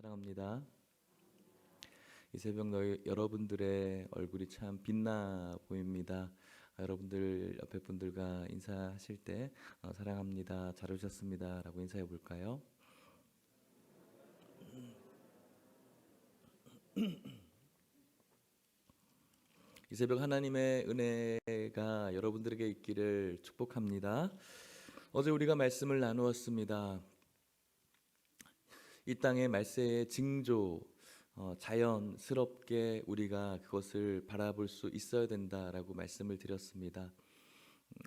사랑합니다. 이 새벽 여러분들의 얼굴이 참 빛나 보입니다. 여러분들 옆에 분들과 인사하실 때 사랑합니다, 잘 오셨습니다 라고 인사해 볼까요? 이 새벽 하나님의 은혜가 여러분들에게 있기를 축복합니다. 어제 우리가 말씀을 나누었습니다. 이 땅의 말세의 징조, 자연스럽게 우리가 그것을 바라볼 수 있어야 된다라고 말씀을 드렸습니다.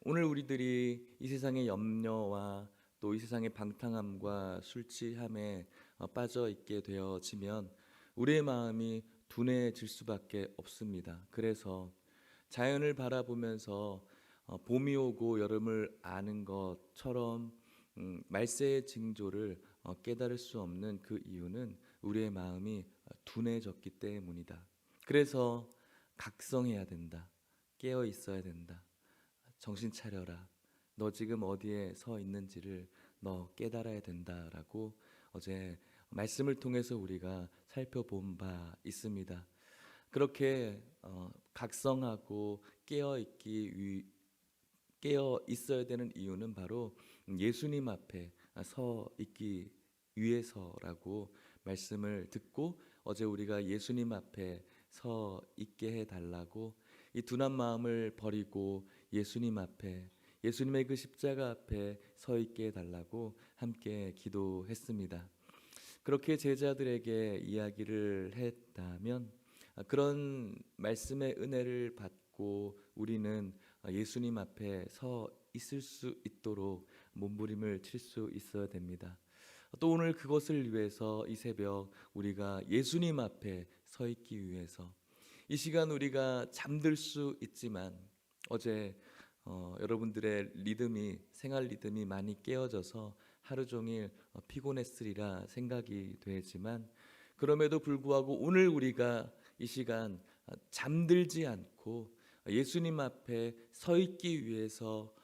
오늘 우리들이 이 세상의 염려와 또 이 세상의 방탕함과 술 취함에 빠져 있게 되어지면 우리의 마음이 둔해질 수밖에 없습니다. 그래서 자연을 바라보면서 봄이 오고 여름을 아는 것처럼 말세의 징조를 깨달을 수 없는 그 이유는 우리의 마음이 둔해졌기 때문이다. 그래서 각성해야 된다. 깨어 있어야 된다. 정신 차려라. 너 지금 어디에 서 있는지를 너 깨달아야 된다라고 어제 말씀을 통해서 우리가 살펴본 바 있습니다. 그렇게 각성하고 깨어 있어야 되는 이유는 바로 예수님 앞에 서 있기 위해서라고 말씀을 듣고 어제 우리가 예수님 앞에 서 있게 해달라고 이 둔한 마음을 버리고 예수님 앞에, 예수님의 그 십자가 앞에 서 있게 해달라고 함께 기도했습니다. 그렇게 제자들에게 이야기를 했다면 그런 말씀의 은혜를 받고 우리는 예수님 앞에 서 있을 수 있도록 몸부림을 칠 수 있어야 됩니다. 또 오늘 그것을 위해서 이 새벽 우리가 예수님 앞에 서 있기 위해서 이 시간 우리가 잠들 수 있지만 어제 여러분들의 생활 리듬이 많이 깨어져서 하루 종일 피곤했으리라 생각이 되지만 그럼에도 불구하고 오늘 우리가 이 시간 잠들지 않고 예수님 앞에 서 있기 위해서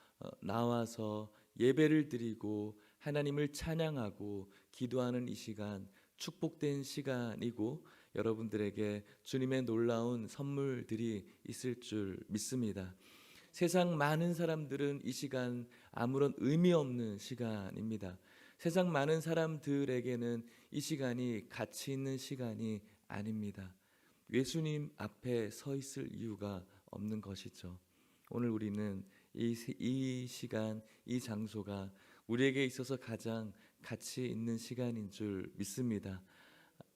나와서 예배를 드리고 하나님을 찬양하고 기도하는 이 시간 축복된 시간이고 여러분들에게 주님의 놀라운 선물들이 있을 줄 믿습니다. 세상 많은 사람들은 이 시간 아무런 의미 없는 시간입니다. 세상 많은 사람들에게는 이 시간이 가치 있는 시간이 아닙니다. 예수님 앞에 서 있을 이유가 없는 것이죠. 오늘 우리는 이 시간, 이 장소가 우리에게 있어서 가장 가치 있는 시간인 줄 믿습니다.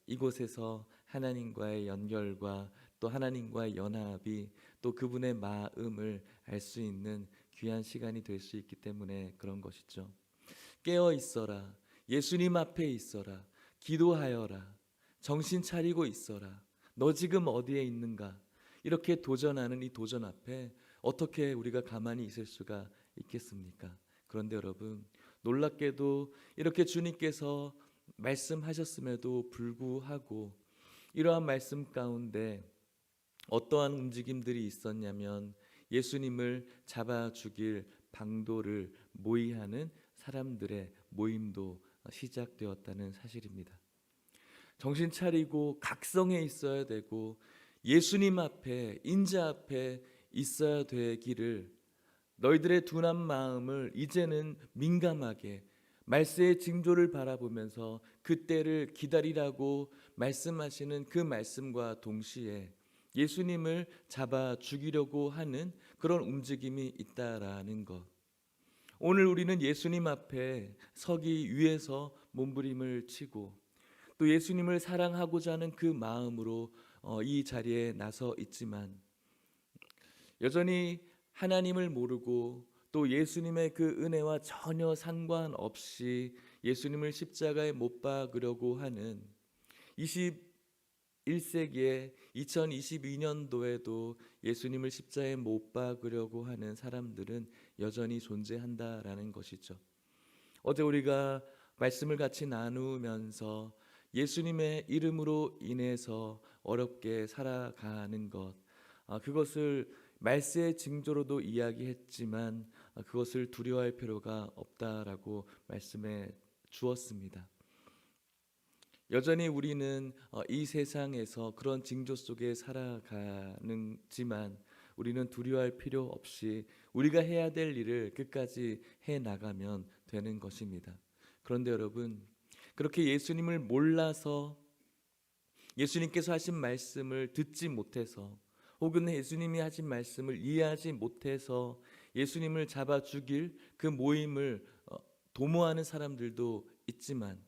이곳에서 하나님과의 연결과 또 하나님과의 연합이 또 그분의 마음을 알 수 있는 귀한 시간이 될 수 있기 때문에 그런 것이죠. 깨어 있어라. 예수님 앞에 있어라. 기도하여라. 정신 차리고 있어라. 너 지금 어디에 있는가? 이렇게 도전하는 이 도전 앞에 어떻게 우리가 가만히 있을 수가 있겠습니까? 그런데 여러분, 놀랍게도 이렇게 주님께서 말씀하셨음에도 불구하고 이러한 말씀 가운데 어떠한 움직임들이 있었냐면 예수님을 잡아 죽일 방도를 모의하는 사람들의 모임도 시작되었다는 사실입니다. 정신 차리고 각성해 있어야 되고 예수님 앞에, 인자 앞에 있어야 되기를 너희들의 둔한 마음을 이제는 민감하게 말세의 징조를 바라보면서 그때를 기다리라고 말씀하시는 그 말씀과 동시에 예수님을 잡아 죽이려고 하는 그런 움직임이 있다라는 것. 오늘 우리는 예수님 앞에 서기 위해서 몸부림을 치고 또 예수님을 사랑하고자 하는 그 마음으로 이 자리에 나서 있지만 여전히 하나님을 모르고 또 예수님의 그 은혜와 전혀 상관없이 예수님을 십자가에 못 박으려고 하는 21세기에 2022년도에도 예수님을 십자가에 못 박으려고 하는 사람들은 여전히 존재한다라는 것이죠. 어제 우리가 말씀을 같이 나누면서 예수님의 이름으로 인해서 어렵게 살아가는 것, 그것을 말세의 징조로도 이야기했지만 그것을 두려워할 필요가 없다라고 말씀해 주었습니다. 여전히 우리는 이 세상에서 그런 징조 속에 살아가는지만 우리는 두려워할 필요 없이 우리가 해야 될 일을 끝까지 해 나가면 되는 것입니다. 그런데 여러분, 그렇게 예수님을 몰라서 예수님께서 하신 말씀을 듣지 못해서 혹은 예수님이 하신 말씀을 이해하지 못해서 예수님을 잡아 죽일 그 모임을 도모하는 사람들도 있지만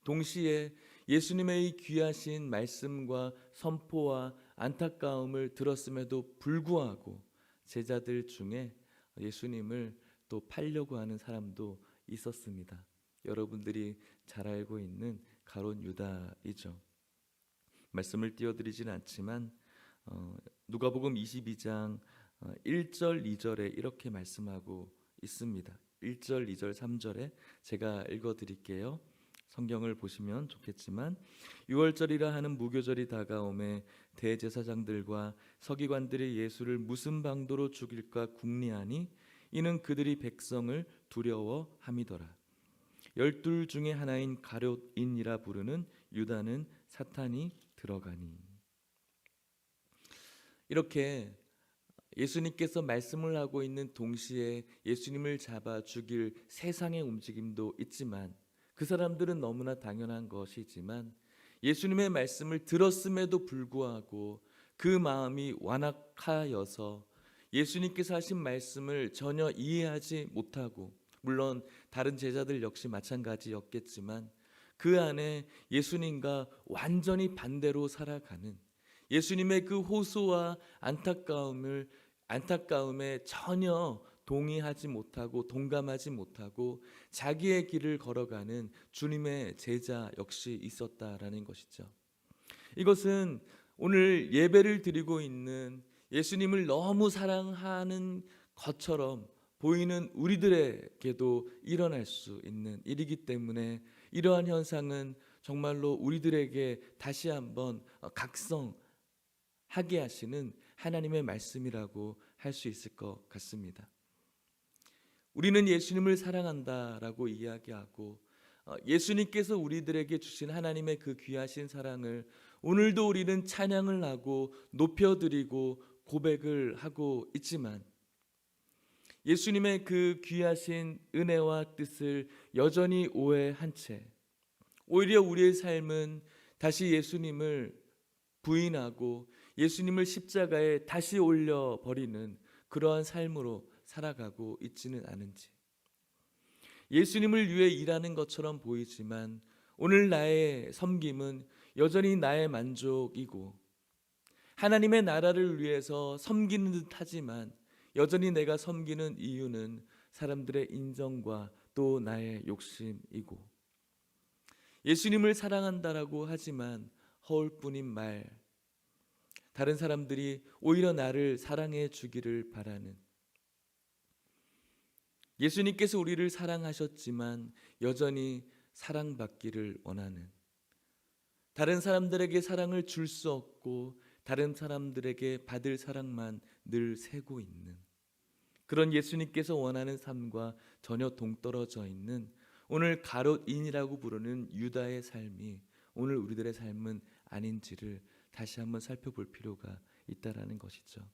동시에 예수님의 이 귀하신 말씀과 선포와 안타까움을 들었음에도 불구하고 제자들 중에 예수님을 또 팔려고 하는 사람도 있었습니다. 여러분들이 잘 알고 있는 가룟 유다이죠. 말씀을 띄워드리진 않지만 누가복음 22장 1절 2절에 이렇게 말씀하고 있습니다. 1절 2절 3절에 제가 읽어드릴게요. 성경을 보시면 좋겠지만, 유월절이라 하는 무교절이 다가오매 대제사장들과 서기관들이 예수를 무슨 방도로 죽일까 궁리하니 이는 그들이 백성을 두려워함이더라. 12 중에 하나인 가룟인이라 부르는 유다는 사탄이 들어가니. 이렇게 예수님께서 말씀을 하고 있는 동시에 예수님을 잡아 죽일 세상의 움직임도 있지만 그 사람들은 너무나 당연한 것이지만 예수님의 말씀을 들었음에도 불구하고 그 마음이 완악하여서 예수님께서 하신 말씀을 전혀 이해하지 못하고, 물론 다른 제자들 역시 마찬가지였겠지만 그 안에 예수님과 완전히 반대로 살아가는, 예수님의 그 호소와 안타까움에 전혀 동의하지 못하고 동감하지 못하고 자기의 길을 걸어가는 주님의 제자 역시 있었다라는 것이죠. 이것은 오늘 예배를 드리고 있는 예수님을 너무 사랑하는 것처럼 보이는 우리들에게도 일어날 수 있는 일이기 때문에 이러한 현상은 정말로 우리들에게 다시 한번 각성하게 하시는 하나님의 말씀이라고 할 수 있을 것 같습니다. 우리는 예수님을 사랑한다라고 이야기하고 예수님께서 우리들에게 주신 하나님의 그 귀하신 사랑을 오늘도 우리는 찬양을 하고 높여드리고 고백을 하고 있지만 예수님의 그 귀하신 은혜와 뜻을 여전히 오해한 채 오히려 우리의 삶은 다시 예수님을 부인하고 예수님을 십자가에 다시 올려버리는 그러한 삶으로 살아가고 있지는 않은지, 예수님을 위해 일하는 것처럼 보이지만 오늘 나의 섬김은 여전히 나의 만족이고 하나님의 나라를 위해서 섬기는 듯 하지만 여전히 내가 섬기는 이유는 사람들의 인정과 또 나의 욕심이고, 예수님을 사랑한다라고 하지만 허울뿐인 말, 다른 사람들이 오히려 나를 사랑해 주기를 바라는, 예수님께서 우리를 사랑하셨지만 여전히 사랑받기를 원하는, 다른 사람들에게 사랑을 줄 수 없고 다른 사람들에게 받을 사랑만 늘 세고 있는 그런 예수님께서 원하는 삶과 전혀 동떨어져 있는 오늘 가룟인이라고 부르는 유다의 삶이 오늘 우리들의 삶은 아닌지를 다시 한번 살펴볼 필요가 있다라는 것이죠.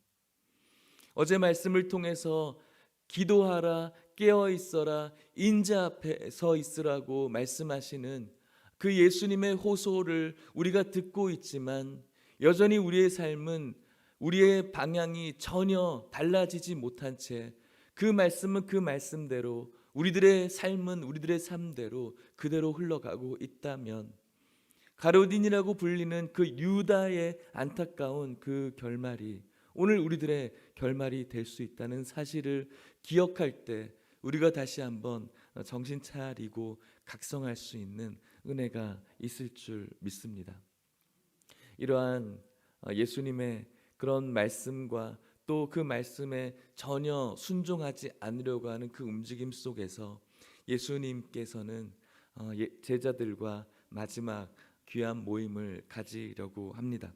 어제 말씀을 통해서 기도하라, 깨어 있어라, 인자 앞에 서 있으라고 말씀하시는 그 예수님의 호소를 우리가 듣고 있지만 여전히 우리의 삶은, 우리의 방향이 전혀 달라지지 못한 채 그 말씀은 그 말씀대로, 우리들의 삶은 우리들의 삶대로 그대로 흘러가고 있다면 가룟인이라고 불리는 그 유다의 안타까운 그 결말이 오늘 우리들의 결말이 될 수 있다는 사실을 기억할 때 우리가 다시 한번 정신 차리고 각성할 수 있는 은혜가 있을 줄 믿습니다. 이러한 예수님의 그런 말씀과 또 그 말씀에 전혀 순종하지 않으려고 하는 그 움직임 속에서 예수님께서는 제자들과 마지막 귀한 모임을 가지려고 합니다.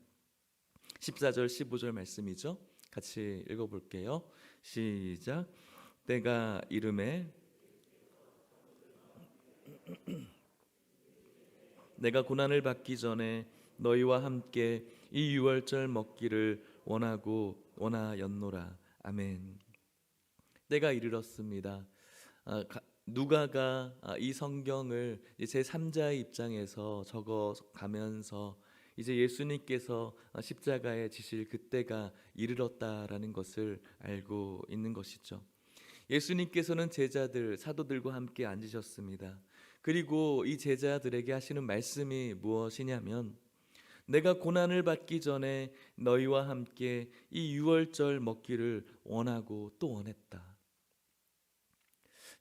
14절 15절 말씀이죠. 같이 읽어볼게요. 시작. 때가 이르매 내가 고난을 받기 전에 너희와 함께 이 유월절 먹기를 원하였노라. 아멘. 때가 이르렀습니다. 누가가 이 성경을 제 3자의 입장에서 적어 가면서 이제 예수님께서 십자가에 지실 그때가 이르렀다라는 것을 알고 있는 것이죠. 예수님께서는 제자들, 사도들과 함께 앉으셨습니다. 그리고 이 제자들에게 하시는 말씀이 무엇이냐면, 내가 고난을 받기 전에 너희와 함께 이 유월절 먹기를 원하고 또 원했다.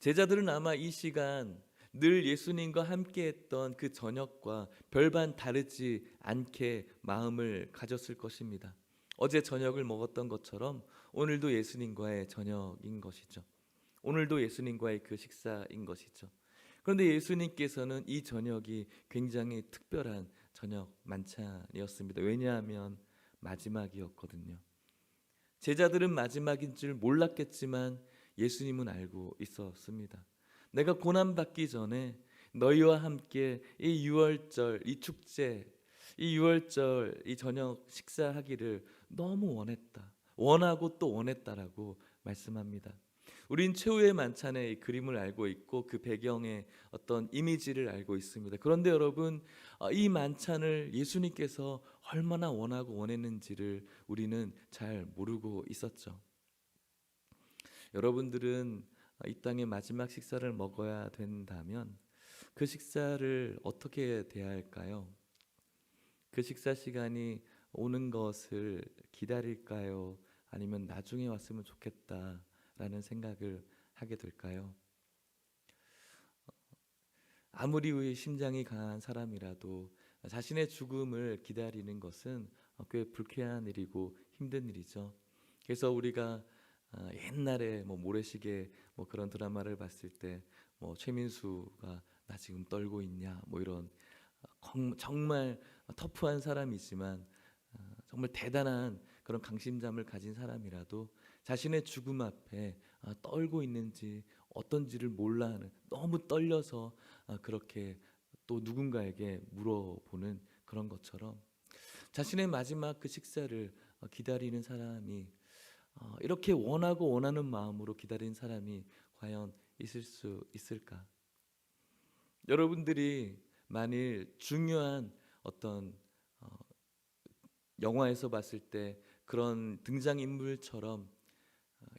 제자들은 아마 이 시간 늘 예수님과 함께했던 그 저녁과 별반 다르지 않게 마음을 가졌을 것입니다. 어제 저녁을 먹었던 것처럼 오늘도 예수님과의 저녁인 것이죠. 오늘도 예수님과의 그 식사인 것이죠. 그런데 예수님께서는 이 저녁이 굉장히 특별한 저녁 만찬이었습니다. 왜냐하면 마지막이었거든요. 제자들은 마지막인 줄 몰랐겠지만 예수님은 알고 있었습니다. 내가 고난받기 전에 너희와 함께 이 유월절, 이 축제, 이 유월절, 이 저녁 식사하기를 너무 원했다. 원하고 또 원했다라고 말씀합니다. 우린 최후의 만찬의 그림을 알고 있고 그 배경의 어떤 이미지를 알고 있습니다. 그런데 여러분, 이 만찬을 예수님께서 얼마나 원하고 원했는지를 우리는 잘 모르고 있었죠. 여러분들은 이 땅의 마지막 식사를 먹어야 된다면 그 식사를 어떻게 대할까요? 그 식사 시간이 오는 것을 기다릴까요? 아니면 나중에 왔으면 좋겠다라는 생각을 하게 될까요? 아무리 심장이 강한 사람이라도 자신의 죽음을 기다리는 것은 꽤 불쾌한 일이고 힘든 일이죠. 그래서 우리가 옛날에 모래시계 그런 드라마를 봤을 때 최민수가 나 지금 떨고 있냐 이런 정말 터프한 사람이지만 정말 대단한 그런 강심장을 가진 사람이라도 자신의 죽음 앞에 떨고 있는지 어떤지를 몰라 하는, 너무 떨려서 그렇게 또 누군가에게 물어보는 그런 것처럼 자신의 마지막 그 식사를 기다리는 사람이, 이렇게 원하고 원하는 마음으로 기다리는 사람이 과연 있을 수 있을까? 여러분들이 만일 중요한 어떤 영화에서 봤을 때 그런 등장인물처럼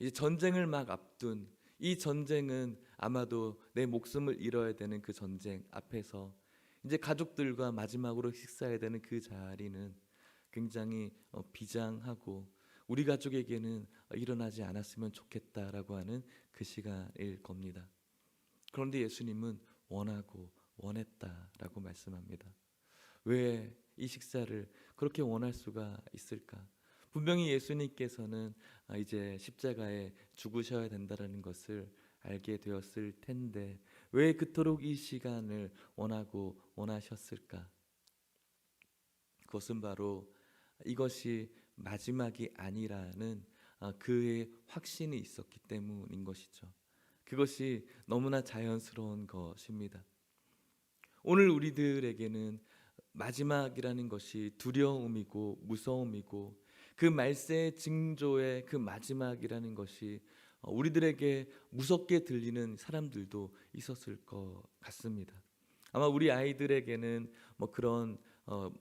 이제 전쟁을 막 앞둔, 이 전쟁은 아마도 내 목숨을 잃어야 되는 그 전쟁 앞에서 이제 가족들과 마지막으로 식사해야 되는 그 자리는 굉장히 비장하고 우리 가족에게는 일어나지 않았으면 좋겠다라고 하는 그 시간일 겁니다. 그런데 예수님은 원하고 원했다라고 말씀합니다. 왜 이 식사를 그렇게 원할 수가 있을까? 분명히 예수님께서는 이제 십자가에 죽으셔야 된다는 것을 알게 되었을 텐데 왜 그토록 이 시간을 원하고 원하셨을까? 그것은 바로 이것이 마지막이 아니라는 그의 확신이 있었기 때문인 것이죠. 그것이 너무나 자연스러운 것입니다. 오늘 우리들에게는 마지막이라는 것이 두려움이고 무서움이고 그 말세의 징조의 그 마지막이라는 것이 우리들에게 무섭게 들리는 사람들도 있었을 것 같습니다. 아마 우리 아이들에게는 그런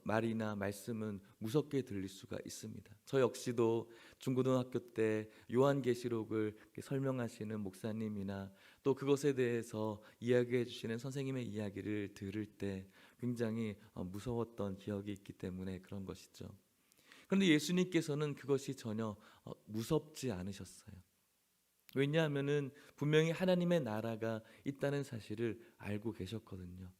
말이나 말씀은 무섭게 들릴 수가 있습니다. 저 역시도 중고등학교 때 요한계시록을 설명하시는 목사님이나 또 그것에 대해서 이야기해 주시는 선생님의 이야기를 들을 때 굉장히 무서웠던 기억이 있기 때문에 그런 것이죠. 그런데 예수님께서는 그것이 전혀 무섭지 않으셨어요. 왜냐하면은 분명히 하나님의 나라가 있다는 사실을 알고 계셨거든요.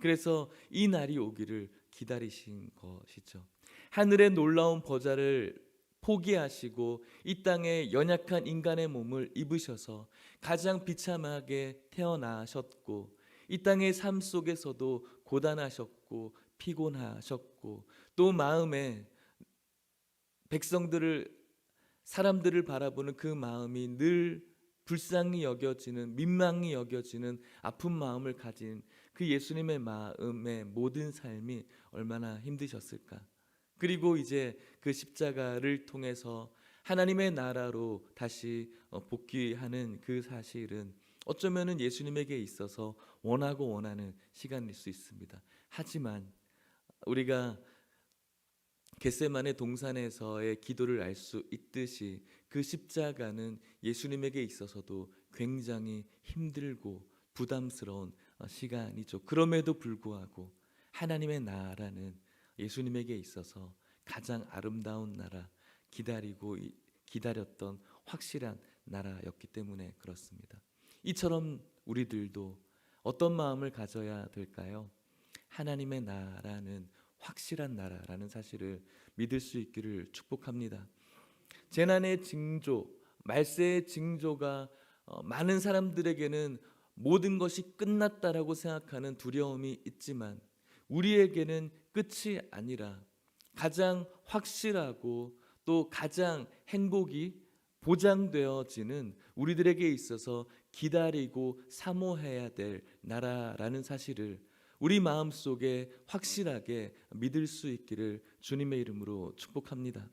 그래서 이 날이 오기를 기다리신 것이죠. 하늘의 놀라운 보좌를 포기하시고 이 땅에 연약한 인간의 몸을 입으셔서 가장 비참하게 태어나셨고 이 땅의 삶 속에서도 고단하셨고 피곤하셨고 또 마음에 사람들을 바라보는 그 마음이 늘 불쌍히 여겨지는, 민망히 여겨지는 아픈 마음을 가진 그 예수님의 마음의 모든 삶이 얼마나 힘드셨을까. 그리고 이제 그 십자가를 통해서 하나님의 나라로 다시 복귀하는 그 사실은 어쩌면은 예수님에게 있어서 원하고 원하는 시간일 수 있습니다. 하지만 우리가 겟세마네 동산에서의 기도를 알 수 있듯이 그 십자가는 예수님에게 있어서도 굉장히 힘들고 부담스러운 시간이죠. 그럼에도 불구하고 하나님의 나라는 예수님에게 있어서 가장 아름다운 나라, 기다렸던 확실한 나라였기 때문에 그렇습니다. 이처럼 우리들도 어떤 마음을 가져야 될까요? 하나님의 나라는 확실한 나라라는 사실을 믿을 수 있기를 축복합니다. 재난의 징조, 말세의 징조가 많은 사람들에게는 모든 것이 끝났다라고 생각하는 두려움이 있지만 우리에게는 끝이 아니라 가장 확실하고 또 가장 행복이 보장되어지는 우리들에게 있어서 기다리고 사모해야 될 나라라는 사실을 우리 마음속에 확실하게 믿을 수 있기를 주님의 이름으로 축복합니다.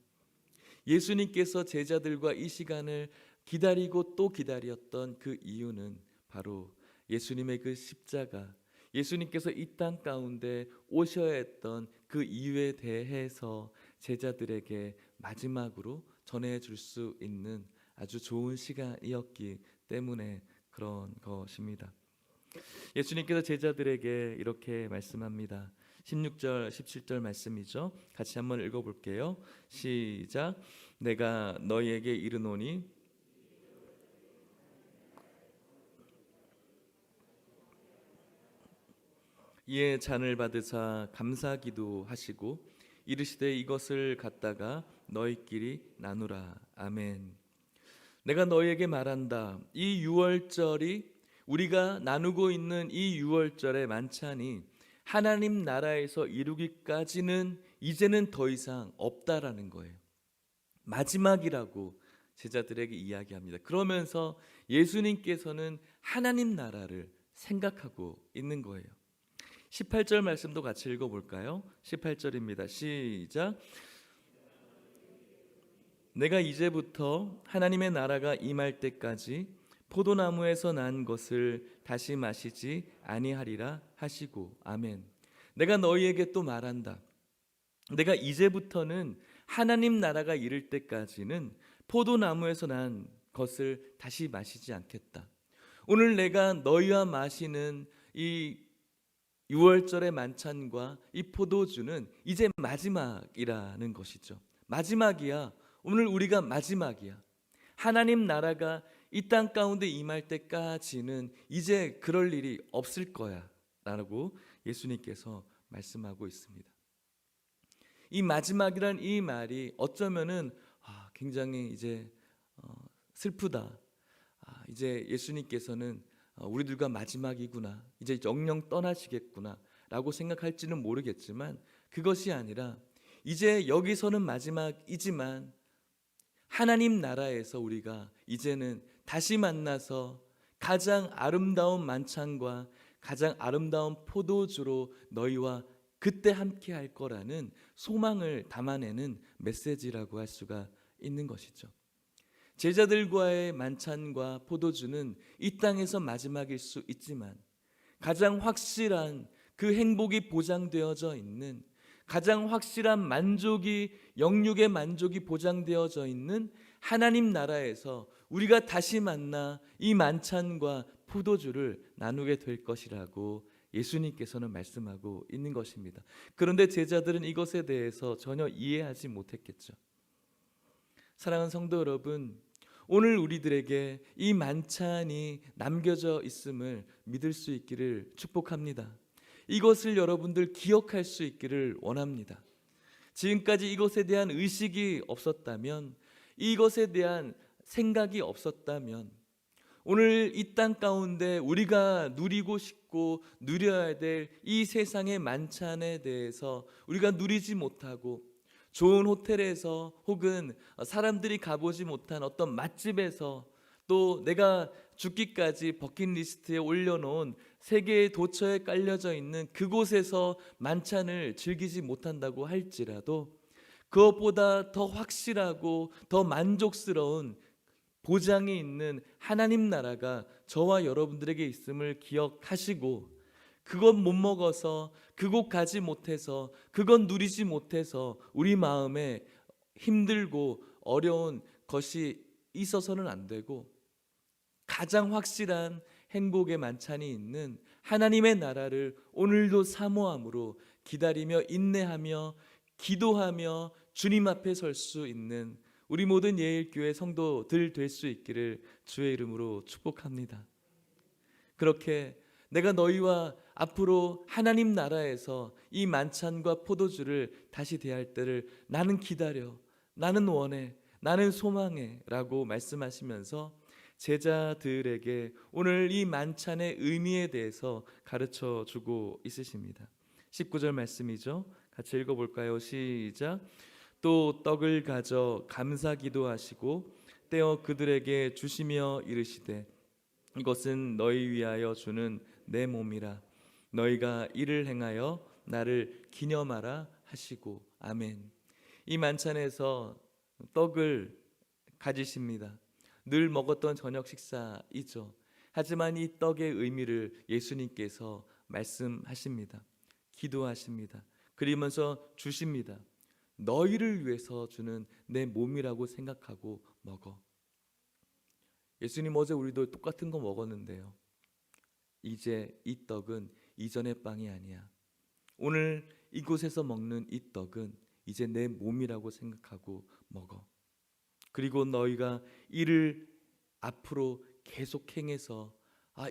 예수님께서 제자들과 이 시간을 기다리고 또 기다렸던 그 이유는 바로 예수님의 그 십자가, 예수님께서 이 땅 가운데 오셔야 했던 그 이유에 대해서 제자들에게 마지막으로 전해줄 수 있는 아주 좋은 시간이었기 때문에 그런 것입니다. 예수님께서 제자들에게 이렇게 말씀합니다. 16절 17절 말씀이죠. 같이 한번 읽어볼게요. 시작. 내가 너희에게 이르노니 이에 잔을 받으사 감사기도 하시고 이르시되 이것을 갖다가 너희끼리 나누라. 아멘. 내가 너희에게 말한다. 이 유월절이 우리가 나누고 있는 이 유월절의 만찬이 하나님 나라에서 이루기까지는 이제는 더 이상 없다라는 거예요. 마지막이라고 제자들에게 이야기합니다. 그러면서 예수님께서는 하나님 나라를 생각하고 있는 거예요. 18절 말씀도 같이 읽어볼까요? 18절입니다. 시작. 내가 이제부터 하나님의 나라가 임할 때까지 포도나무에서 난 것을 다시 마시지 아니하리라 하시고. 아멘. 내가 너희에게 또 말한다. 내가 이제부터는 하나님 나라가 이를 때까지는 포도나무에서 난 것을 다시 마시지 않겠다. 오늘 내가 너희와 마시는 이 6월절의 만찬과 이 포도주는 이제 마지막이라는 것이죠. 마지막이야. 오늘 우리가 마지막이야. 하나님 나라가 이 땅 가운데 임할 때까지는 이제 그럴 일이 없을 거야 라고 예수님께서 말씀하고 있습니다. 이 마지막이란 이 말이 어쩌면은 굉장히 이제 슬프다. 이제 예수님께서는 우리들과 마지막이구나, 이제 영영 떠나시겠구나 라고 생각할지는 모르겠지만 그것이 아니라 이제 여기서는 마지막이지만 하나님 나라에서 우리가 이제는 다시 만나서 가장 아름다운 만찬과 가장 아름다운 포도주로 너희와 그때 함께 할 거라는 소망을 담아내는 메시지라고 할 수가 있는 것이죠. 제자들과의 만찬과 포도주는 이 땅에서 마지막일 수 있지만 가장 확실한 그 행복이 보장되어져 있는, 가장 확실한 만족이, 영육의 만족이 보장되어져 있는 하나님 나라에서 우리가 다시 만나 이 만찬과 포도주를 나누게 될 것이라고 예수님께서는 말씀하고 있는 것입니다. 그런데 제자들은 이것에 대해서 전혀 이해하지 못했겠죠. 사랑하는 성도 여러분, 오늘 우리들에게 이 만찬이 남겨져 있음을 믿을 수 있기를 축복합니다. 이것을 여러분들 기억할 수 있기를 원합니다. 지금까지 이것에 대한 의식이 없었다면, 이것에 대한 생각이 없었다면 오늘 이 땅 가운데 우리가 누리고 싶고 누려야 될 이 세상의 만찬에 대해서 우리가 누리지 못하고 좋은 호텔에서 혹은 사람들이 가보지 못한 어떤 맛집에서 또 내가 죽기까지 버킷리스트에 올려놓은 세계의 도처에 깔려져 있는 그곳에서 만찬을 즐기지 못한다고 할지라도 그것보다 더 확실하고 더 만족스러운 보장이 있는 하나님 나라가 저와 여러분들에게 있음을 기억하시고, 그것 못 먹어서, 그곳 가지 못해서, 그것 누리지 못해서 우리 마음에 힘들고 어려운 것이 있어서는 안 되고, 가장 확실한 행복의 만찬이 있는 하나님의 나라를 오늘도 사모함으로 기다리며 인내하며 기도하며 주님 앞에 설 수 있는 우리 모든 예일교회 성도들 될 수 있기를 주의 이름으로 축복합니다. 그렇게 내가 너희와 앞으로 하나님 나라에서 이 만찬과 포도주를 다시 대할 때를 나는 기다려, 나는 원해, 나는 소망해 라고 말씀하시면서 제자들에게 오늘 이 만찬의 의미에 대해서 가르쳐 주고 있으십니다. 19절 말씀이죠. 같이 읽어볼까요? 시작. 또 떡을 가져 감사 기도하시고 떼어 그들에게 주시며 이르시되 이것은 너희 위하여 주는 내 몸이라. 너희가 이를 행하여 나를 기념하라 하시고. 아멘. 이 만찬에서 떡을 가지십니다. 늘 먹었던 저녁 식사이죠. 하지만 이 떡의 의미를 예수님께서 말씀하십니다. 기도하십니다. 그러면서 주십니다. 너희를 위해서 주는 내 몸이라고 생각하고 먹어. 예수님 어제 우리도 똑같은 거 먹었는데요. 이제 이 떡은 이전의 빵이 아니야. 오늘 이곳에서 먹는 이 떡은 이제 내 몸이라고 생각하고 먹어. 그리고 너희가 이를 앞으로 계속 행해서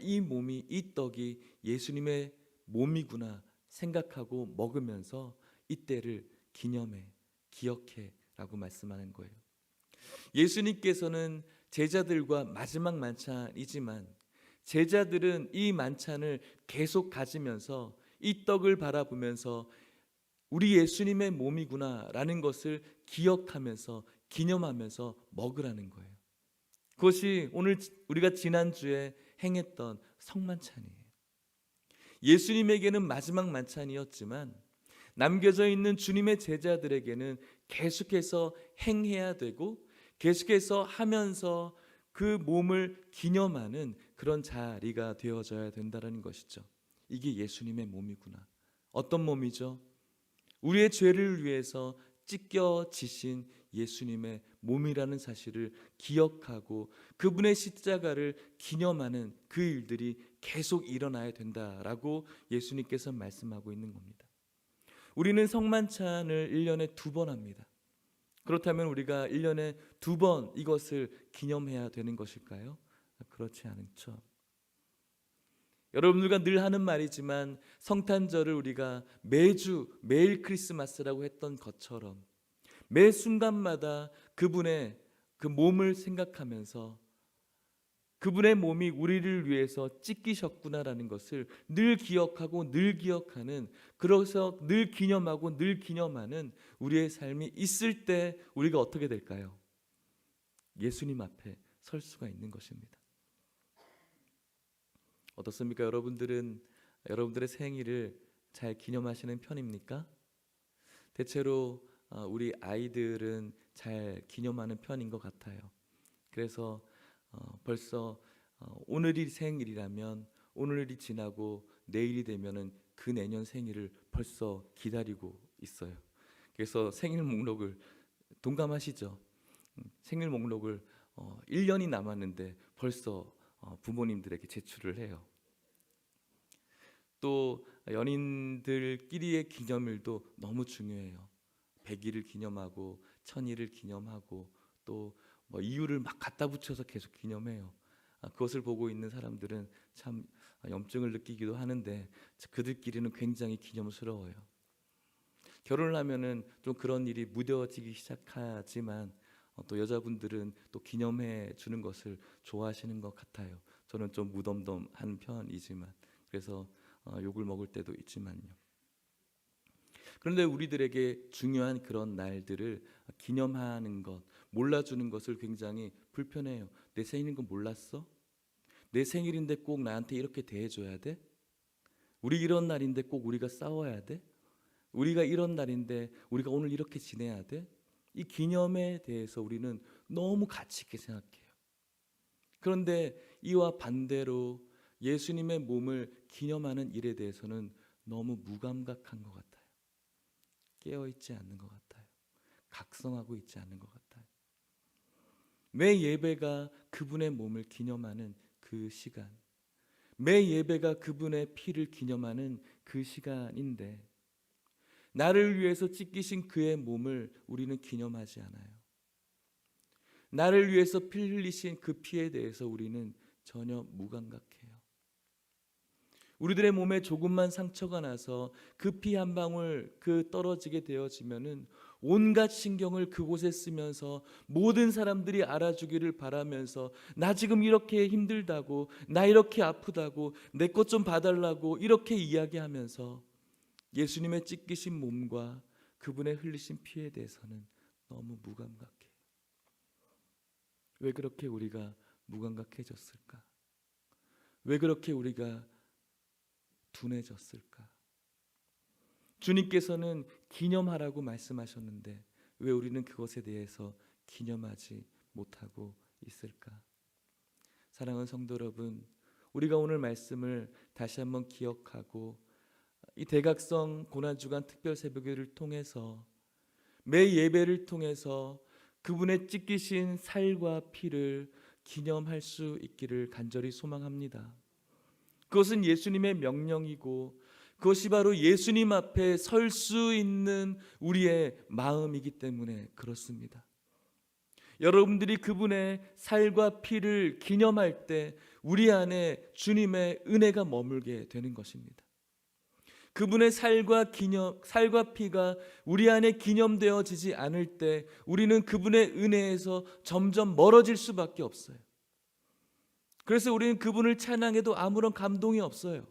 이 몸이, 이 떡이 예수님의 몸이구나 생각하고 먹으면서 이때를 기념해, 기억해 라고 말씀하는 거예요. 예수님께서는 제자들과 마지막 만찬이지만 제자들은 이 만찬을 계속 가지면서 이 떡을 바라보면서 우리 예수님의 몸이구나 라는 것을 기억하면서 기념하면서 먹으라는 거예요. 그것이 오늘 우리가 지난주에 행했던 성만찬이에요. 예수님에게는 마지막 만찬이었지만 남겨져 있는 주님의 제자들에게는 계속해서 행해야 되고 계속해서 하면서 그 몸을 기념하는 그런 자리가 되어져야 된다는 것이죠. 이게 예수님의 몸이구나. 어떤 몸이죠? 우리의 죄를 위해서 찢겨지신 예수님의 몸이라는 사실을 기억하고 그분의 십자가를 기념하는 그 일들이 계속 일어나야 된다라고 예수님께서 말씀하고 있는 겁니다. 우리는 성만찬을 1년에 2번 합니다. 그렇다면 우리가 1년에 2번 이것을 기념해야 되는 것일까요? 그렇지 않죠. 여러분들과 늘 하는 말이지만 성탄절을 우리가 매일 크리스마스라고 했던 것처럼 매 순간마다 그분의 그 몸을 생각하면서 그분의 몸이 우리를 위해서 찢기셨구나라는 것을 늘 기억하고 늘 기억하는, 그래서 늘 기념하고 늘 기념하는 우리의 삶이 있을 때 우리가 어떻게 될까요? 예수님 앞에 설 수가 있는 것입니다. 어떻습니까? 여러분들은 여러분들의 생일을 잘 기념하시는 편입니까? 대체로 우리 아이들은 잘 기념하는 편인 것 같아요. 그래서 벌써 오늘이 생일이라면 오늘이 지나고 내일이 되면은 그 내년 생일을 벌써 기다리고 있어요. 그래서 생일 목록을, 동감하시죠? 생일 목록을 1년이 남았는데 벌써 부모님들에게 제출을 해요. 또 연인들끼리의 기념일도 너무 중요해요. 100일을 기념하고 1000일을 기념하고 또 이유를 막 갖다 붙여서 계속 기념해요. 그것을 보고 있는 사람들은 참 염증을 느끼기도 하는데 그들끼리는 굉장히 기념스러워요. 결혼을 하면은 좀 그런 일이 무뎌지기 시작하지만 또 여자분들은 또 기념해 주는 것을 좋아하시는 것 같아요. 저는 좀 무덤덤한 편이지만, 그래서 욕을 먹을 때도 있지만요. 그런데 우리들에게 중요한 그런 날들을 기념하는 것, 몰라주는 것을 굉장히 불편해요. 내 생일인 거 몰랐어? 내 생일인데 꼭 나한테 이렇게 대해줘야 돼? 우리 이런 날인데 꼭 우리가 싸워야 돼? 우리가 이런 날인데 우리가 오늘 이렇게 지내야 돼? 이 기념에 대해서 우리는 너무 가치 있게 생각해요. 그런데 이와 반대로 예수님의 몸을 기념하는 일에 대해서는 너무 무감각한 것 같아요. 깨어있지 않는 것 같아요. 각성하고 있지 않는 것 같아요. 매 예배가 그분의 몸을 기념하는 그 시간, 매 예배가 그분의 피를 기념하는 그 시간인데 나를 위해서 찢기신 그의 몸을 우리는 기념하지 않아요. 나를 위해서 피 흘리신 그 피에 대해서 우리는 전혀 무감각해요. 우리들의 몸에 조금만 상처가 나서 그 피 한 방울 떨어지게 되어지면은 온갖 신경을 그곳에 쓰면서 모든 사람들이 알아주기를 바라면서 나 지금 이렇게 힘들다고, 나 이렇게 아프다고, 내 것 좀 봐달라고 이렇게 이야기하면서 예수님의 찢기신 몸과 그분의 흘리신 피에 대해서는 너무 무감각해요. 왜 그렇게 우리가 무감각해졌을까? 왜 그렇게 우리가 둔해졌을까? 주님께서는 기념하라고 말씀하셨는데 왜 우리는 그것에 대해서 기념하지 못하고 있을까? 사랑하는 성도 여러분, 우리가 오늘 말씀을 다시 한번 기억하고 이 대각성 고난주간 특별 새벽기를 통해서 매 예배를 통해서 그분의 찢기신 살과 피를 기념할 수 있기를 간절히 소망합니다. 그것은 예수님의 명령이고 그것이 바로 예수님 앞에 설 수 있는 우리의 마음이기 때문에 그렇습니다. 여러분들이 그분의 살과 피를 기념할 때 우리 안에 주님의 은혜가 머물게 되는 것입니다. 그분의 살과 피가 우리 안에 기념되어지지 않을 때 우리는 그분의 은혜에서 점점 멀어질 수밖에 없어요. 그래서 우리는 그분을 찬양해도 아무런 감동이 없어요.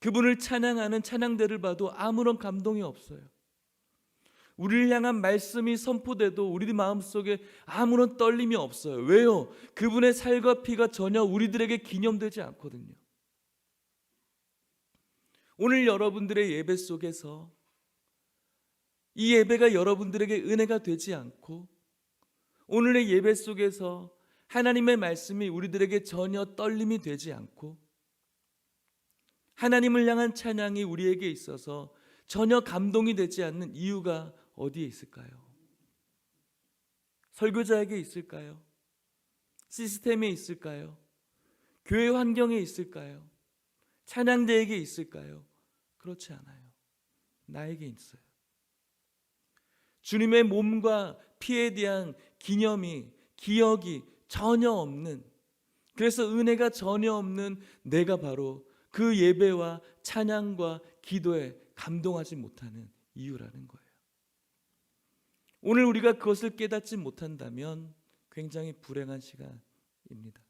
그분을 찬양하는 찬양대를 봐도 아무런 감동이 없어요. 우리를 향한 말씀이 선포돼도 우리 마음속에 아무런 떨림이 없어요. 왜요? 그분의 살과 피가 전혀 우리들에게 기념되지 않거든요. 오늘 여러분들의 예배 속에서 이 예배가 여러분들에게 은혜가 되지 않고 오늘의 예배 속에서 하나님의 말씀이 우리들에게 전혀 떨림이 되지 않고 하나님을 향한 찬양이 우리에게 있어서 전혀 감동이 되지 않는 이유가 어디에 있을까요? 설교자에게 있을까요? 시스템에 있을까요? 교회 환경에 있을까요? 찬양대에게 있을까요? 그렇지 않아요. 나에게 있어요. 주님의 몸과 피에 대한 기억이 전혀 없는, 그래서 은혜가 전혀 없는 내가 바로 그 예배와 찬양과 기도에 감동하지 못하는 이유라는 거예요. 오늘 우리가 그것을 깨닫지 못한다면 굉장히 불행한 시간입니다.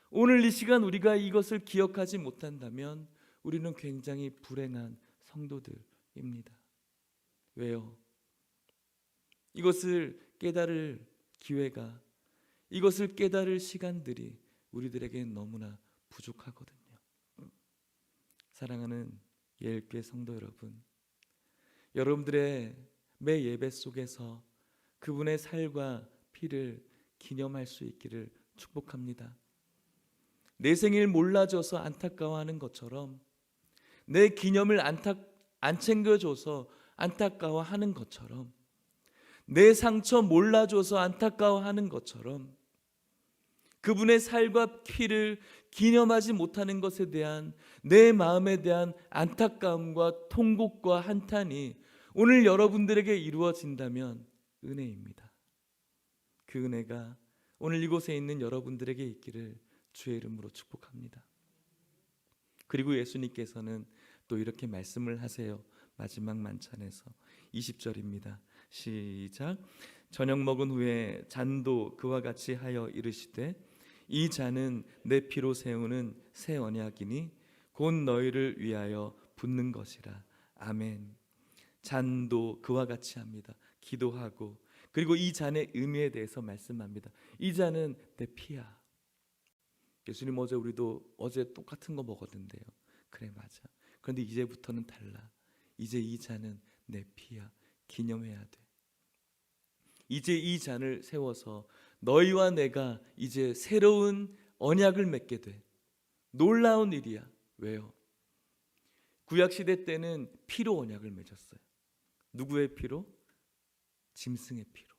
오늘 이 시간 우리가 이것을 기억하지 못한다면 우리는 굉장히 불행한 성도들입니다. 왜요? 이것을 깨달을 기회가, 이것을 깨달을 시간들이 우리들에게 너무나 부족하거든요. 사랑하는 예일교회 성도 여러분, 여러분들의 매 예배 속에서 그분의 살과 피를 기념할 수 있기를 축복합니다. 내 생일 몰라줘서 안타까워하는 것처럼, 내 기념을 안 챙겨줘서 안타까워하는 것처럼, 내 상처 몰라줘서 안타까워하는 것처럼 그분의 살과 피를 기념하지 못하는 것에 대한 내 마음에 대한 안타까움과 통곡과 한탄이 오늘 여러분들에게 이루어진다면 은혜입니다. 그 은혜가 오늘 이곳에 있는 여러분들에게 있기를 주의 이름으로 축복합니다. 그리고 예수님께서는 또 이렇게 말씀을 하세요. 마지막 만찬에서 20절입니다. 시작. 저녁 먹은 후에 잔도 그와 같이 하여 이르시되 이 잔은 내 피로 세우는 새 언약이니 곧 너희를 위하여 붓는 것이라. 아멘. 잔도 그와 같이 합니다. 기도하고 그리고 이 잔의 의미에 대해서 말씀합니다. 이 잔은 내 피야. 예수님 우리도 어제 똑같은 거 먹었는데요. 그래 맞아. 그런데 이제부터는 달라. 이제 이 잔은 내 피야. 기념해야 돼. 이제 이 잔을 세워서 너희와 내가 이제 새로운 언약을 맺게 돼. 놀라운 일이야. 왜요? 구약시대 때는 피로 언약을 맺었어요. 누구의 피로? 짐승의 피로.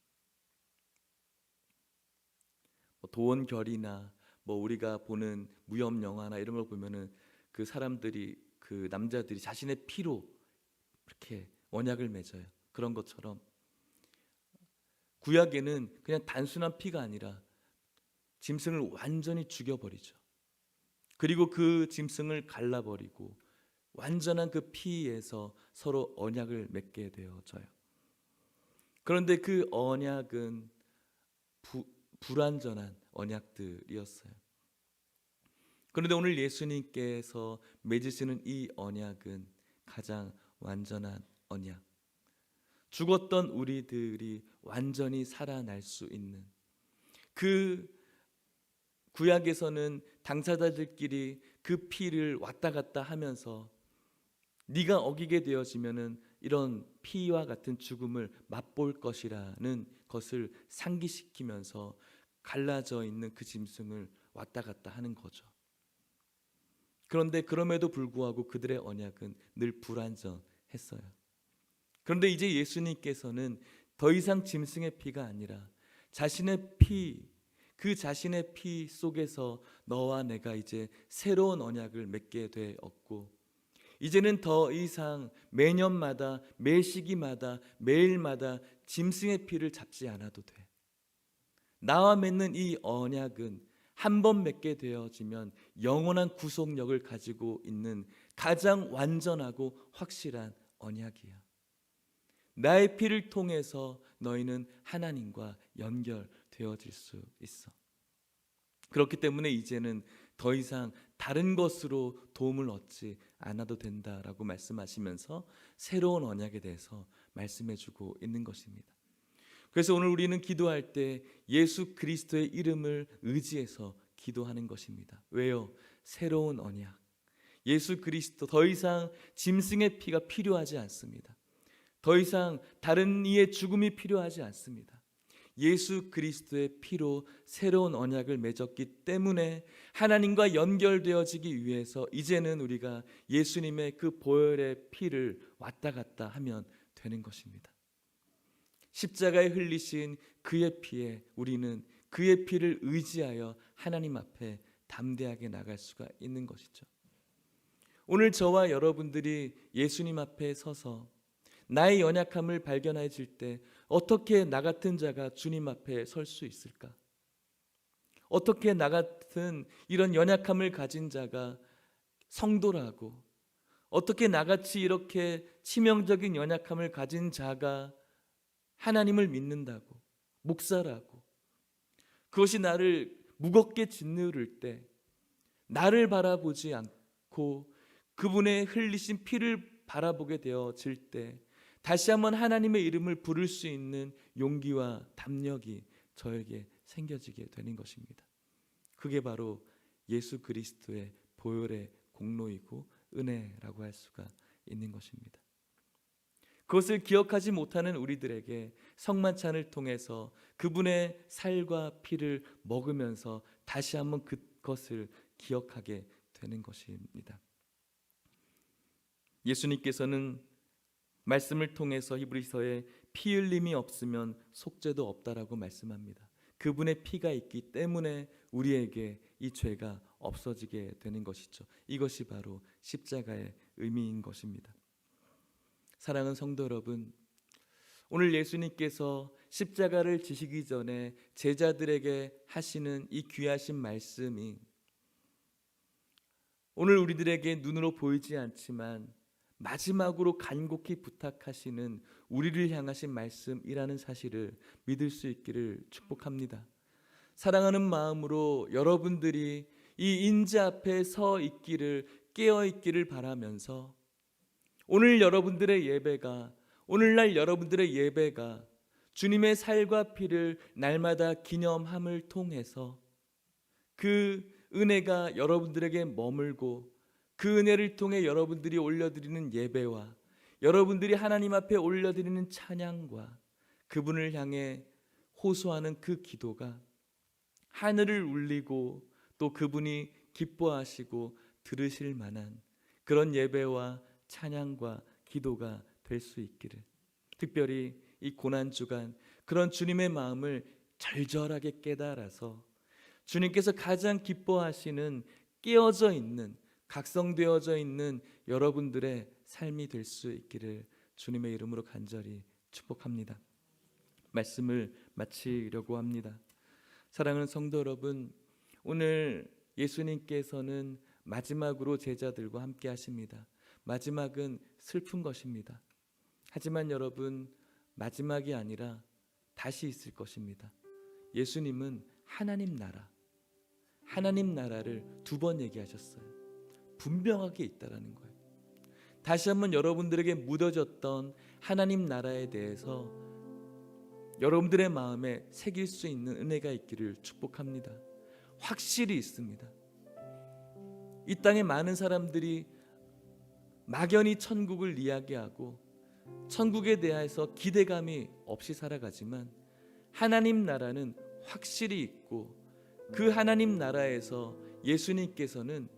도원결이나 우리가 보는 무협 영화나 이런 걸 보면은 그 사람들이, 그 남자들이 자신의 피로 이렇게 언약을 맺어요. 그런 것처럼 구약에는 그냥 단순한 피가 아니라 짐승을 완전히 죽여버리죠. 그리고 그 짐승을 갈라버리고 완전한 그 피에서 서로 언약을 맺게 되어져요. 그런데 그 언약은 불완전한 언약들이었어요. 그런데 오늘 예수님께서 맺으시는 이 언약은 가장 완전한 언약. 죽었던 우리들이 완전히 살아날 수 있는, 그 구약에서는 당사자들끼리 그 피를 왔다 갔다 하면서 네가 어기게 되어지면은 이런 피와 같은 죽음을 맛볼 것이라는 것을 상기시키면서 갈라져 있는 그 짐승을 왔다 갔다 하는 거죠. 그런데 그럼에도 불구하고 그들의 언약은 늘 불완전했어요. 그런데 이제 예수님께서는 더 이상 짐승의 피가 아니라 자신의 피, 그 자신의 피 속에서 너와 내가 이제 새로운 언약을 맺게 되었고, 이제는 더 이상 매년마다, 매 시기마다, 매일마다 짐승의 피를 잡지 않아도 돼. 나와 맺는 이 언약은 한 번 맺게 되어지면 영원한 구속력을 가지고 있는 가장 완전하고 확실한 언약이야. 나의 피를 통해서 너희는 하나님과 연결되어질 수 있어. 그렇기 때문에 이제는 더 이상 다른 것으로 도움을 얻지 않아도 된다라고 말씀하시면서 새로운 언약에 대해서 말씀해주고 있는 것입니다. 그래서 오늘 우리는 기도할 때 예수 그리스도의 이름을 의지해서 기도하는 것입니다. 왜요? 새로운 언약. 예수 그리스도, 더 이상 짐승의 피가 필요하지 않습니다. 더 이상 다른 이의 죽음이 필요하지 않습니다. 예수 그리스도의 피로 새로운 언약을 맺었기 때문에 하나님과 연결되어지기 위해서 이제는 우리가 예수님의 그 보혈의 피를 왔다 갔다 하면 되는 것입니다. 십자가에 흘리신 그의 피에 우리는 그의 피를 의지하여 하나님 앞에 담대하게 나갈 수가 있는 것이죠. 오늘 저와 여러분들이 예수님 앞에 서서 나의 연약함을 발견해질 때 어떻게 나 같은 자가 주님 앞에 설 수 있을까? 어떻게 나 같은 이런 연약함을 가진 자가 성도라고, 어떻게 나같이 이렇게 치명적인 연약함을 가진 자가 하나님을 믿는다고, 목사라고, 그것이 나를 무겁게 짓누를 때 나를 바라보지 않고 그분의 흘리신 피를 바라보게 되어질 때 다시 한번 하나님의 이름을 부를 수 있는 용기와 담력이 저에게 생겨지게 되는 것입니다. 그게 바로 예수 그리스도의 보혈의 공로이고 은혜라고 할 수가 있는 것입니다. 그것을 기억하지 못하는 우리들에게 성만찬을 통해서 그분의 살과 피를 먹으면서 다시 한번 그것을 기억하게 되는 것입니다. 예수님께서는 말씀을 통해서 히브리서에 피 흘림이 없으면 속죄도 없다라고 말씀합니다. 그분의 피가 있기 때문에 우리에게 이 죄가 없어지게 되는 것이죠. 이것이 바로 십자가의 의미인 것입니다. 사랑하는 성도 여러분, 오늘 예수님께서 십자가를 지시기 전에 제자들에게 하시는 이 귀하신 말씀이 오늘 우리들에게 눈으로 보이지 않지만 마지막으로 간곡히 부탁하시는 우리를 향하신 말씀이라는 사실을 믿을 수 있기를 축복합니다. 사랑하는 마음으로 여러분들이 이 인자 앞에 서 있기를, 깨어 있기를 바라면서 오늘날 여러분들의 예배가 주님의 살과 피를 날마다 기념함을 통해서 그 은혜가 여러분들에게 머물고 그 은혜를 통해 여러분들이 올려드리는 예배와 여러분들이 하나님 앞에 올려드리는 찬양과 그분을 향해 호소하는 그 기도가 하늘을 울리고 또 그분이 기뻐하시고 들으실 만한 그런 예배와 찬양과 기도가 될 수 있기를, 특별히 이 고난주간 그런 주님의 마음을 절절하게 깨달아서 주님께서 가장 기뻐하시는 깨어져 있는, 각성되어져 있는 여러분들의 삶이 될 수 있기를 주님의 이름으로 간절히 축복합니다. 말씀을 마치려고 합니다. 사랑하는 성도 여러분, 오늘 예수님께서는 마지막으로 제자들과 함께 하십니다. 마지막은 슬픈 것입니다. 하지만 여러분, 마지막이 아니라 다시 있을 것입니다. 예수님은 하나님 나라를 2번 얘기하셨어요. 분명하게 있다라는 거예요. 다시 한번 여러분들에게 묻어졌던 하나님 나라에 대해서 여러분들의 마음에 새길 수 있는 은혜가 있기를 축복합니다. 확실히 있습니다. 이 땅에 많은 사람들이 막연히 천국을 이야기하고 천국에 대해서 기대감이 없이 살아가지만 하나님 나라는 확실히 있고 그 하나님 나라에서 예수님께서는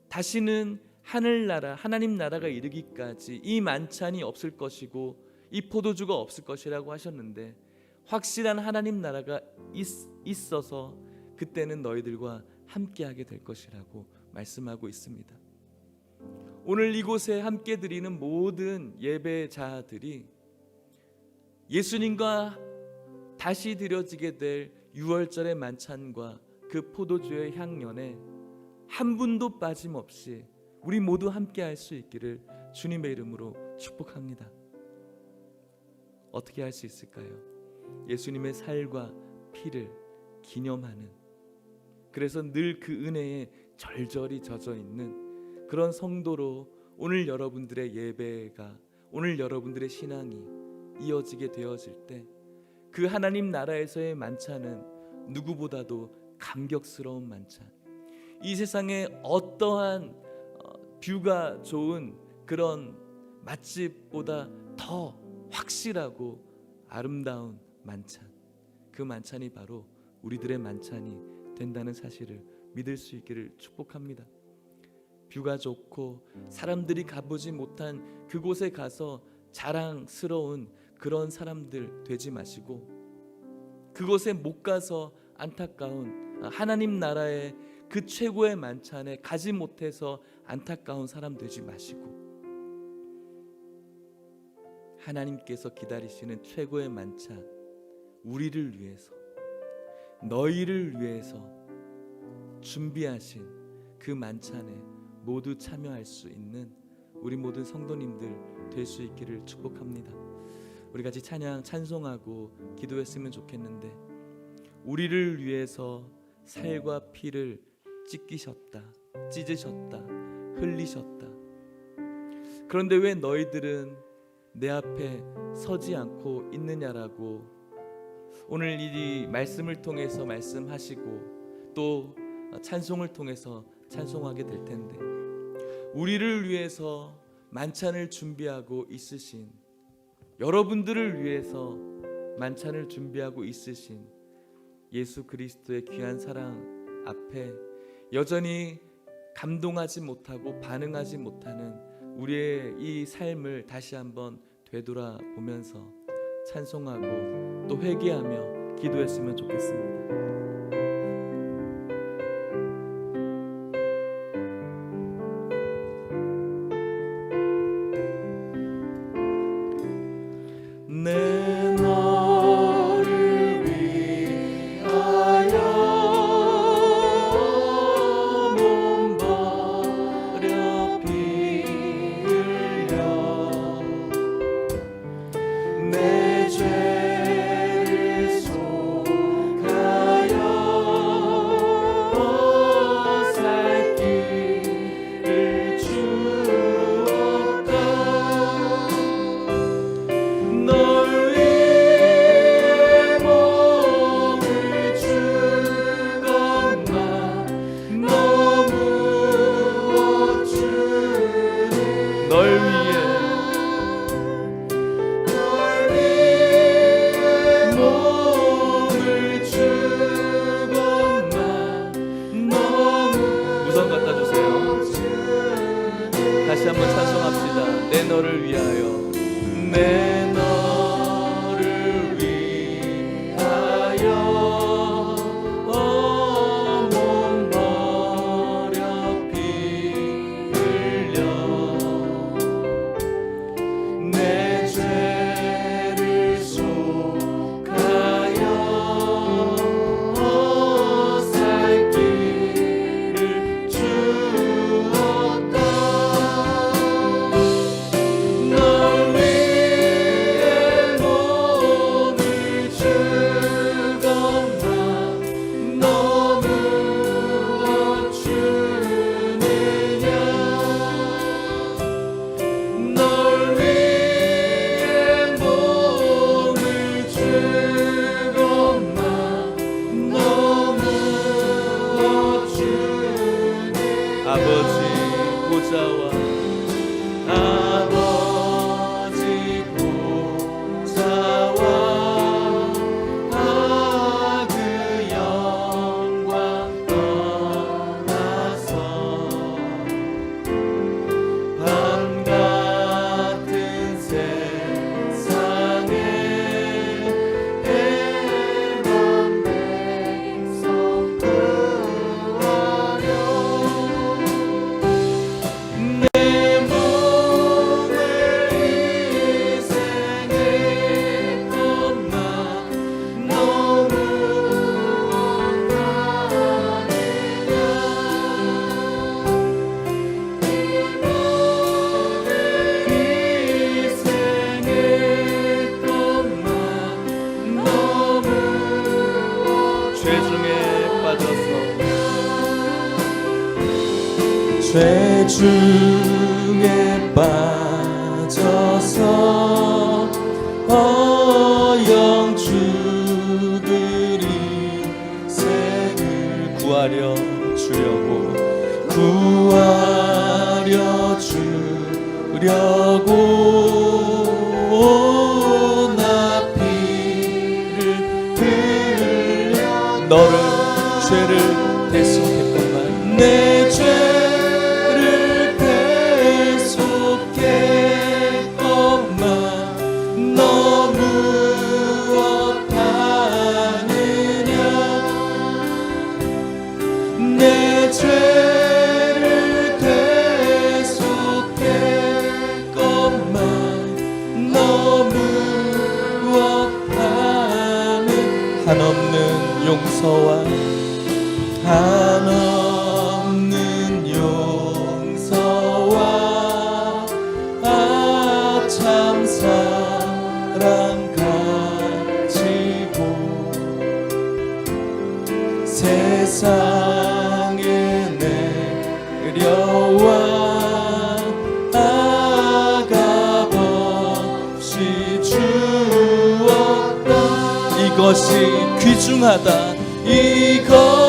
다시는 하늘나라, 하나님 나라가 이르기까지 이 만찬이 없을 것이고 이 포도주가 없을 것이라고 하셨는데 확실한 하나님 나라가 있어서 그때는 너희들과 함께하게 될 것이라고 말씀하고 있습니다. 오늘 이곳에 함께 드리는 모든 예배자들이 예수님과 다시 드려지게 될 유월절의 만찬과 그 포도주의 향연에 한 분도 빠짐없이 우리 모두 함께 할 수 있기를 주님의 이름으로 축복합니다. 어떻게 할 수 있을까요? 예수님의 살과 피를 기념하는, 그래서 늘 그 은혜에 절절히 젖어 있는 그런 성도로 오늘 여러분들의 예배가, 오늘 여러분들의 신앙이 이어지게 되어질 때 그 하나님 나라에서의 만찬은 누구보다도 감격스러운 만찬, 이 세상에 어떠한 뷰가 좋은 그런 맛집보다 더 확실하고 아름다운 만찬, 그 만찬이 바로 우리들의 만찬이 된다는 사실을 믿을 수 있기를 축복합니다. 뷰가 좋고 사람들이 가보지 못한 그곳에 가서 자랑스러운 그런 사람들 되지 마시고, 그곳에 못 가서 안타까운, 하나님 나라의 그 최고의 만찬에 가지 못해서 안타까운 사람 되지 마시고, 하나님께서 기다리시는 최고의 만찬, 우리를 위해서, 너희를 위해서 준비하신 그 만찬에 모두 참여할 수 있는 우리 모든 성도님들 될 수 있기를 축복합니다. 우리 같이 찬송하고 기도했으면 좋겠는데, 우리를 위해서 살과 피를 찢으셨다, 흘리셨다. 그런데 왜 너희들은 내 앞에 서지 않고 있느냐라고 오늘 이 말씀을 통해서 말씀하시고 또 찬송을 통해서 찬송하게 될 텐데, 우리를 위해서 만찬을 준비하고 있으신, 여러분들을 위해서 만찬을 준비하고 있으신 예수 그리스도의 귀한 사랑 앞에 여전히 감동하지 못하고 반응하지 못하는 우리의 이 삶을 다시 한번 되돌아보면서 찬송하고 또 회개하며 기도했으면 좋겠습니다. 내 너를 위하여 몸 버려 피 흘려 내 죄를 속하여 내 너를 위하여 몸 버려 피 흘려 내 죄를 속하여 살 길을 주었다. 널 위해 몸을 주건만 너무 주느냐. 널 위해 몸을 주건만 너무 주느냐. 아버지 보좌와 아버지 보좌와 그 영광 떠나서 밤 같은 세상에 애만 백성 구하려 내 몸을 희생했건만 너무 희생했건만 너무 죄중에 빠져서 죄중에 빠져서 영주들이 생을 구하려 주려고 나 피를 흘려 너를 죄를 대속했건만 내 죄를 대속했건만 너 무엇하느냐. 내 죄를 대속했건만 너 무엇하느. 한없는 용서와 한없는 용서와 참 사랑 가지고 세상에 내려와 아값없이 주었다. 이것이 귀중하다. 이것